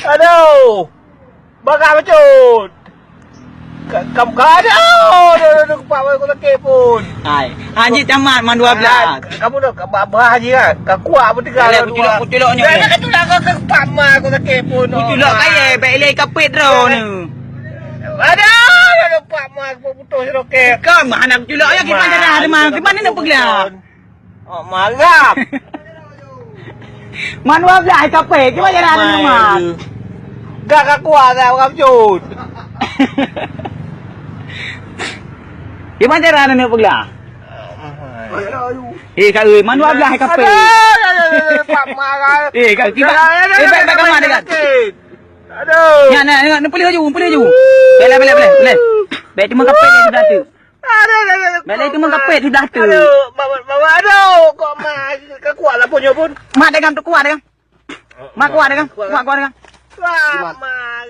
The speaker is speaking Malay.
Aduh. Bakar bacut. Kamu aduh, kepala aku sakit pun. Hai. Haji tamat man 12. Kamu dah berah haji kan? Kau kuat pun tinggal. Putuloknya. Dah tu lah kau kepala aku sakit pun. Putulok kaya baik lagi kapit ro ni. Aduh, kepala aku putus roket. Kau mana putulok ya kita cara ada mah. Di mana nak pergi lah? Oh, marah. Man 12 kapit. Kita cara ada mah. Gak kuat dah orang cut. Gimana cara nak pergi lah? Kak ơi, man 12 kapit. Pak marah. Kak kita. Baik kat mana dekat? Aduh. Ya nak pilih je. Boleh. Baik cuma kapit dia sudah tu. Baik cuma kapit sudah tu. Aduh, kok mah kekuat lah punya pun. Mak dengan tu kuat dengan. Mak kuat dengan. Kuat dengan. Wah, mah.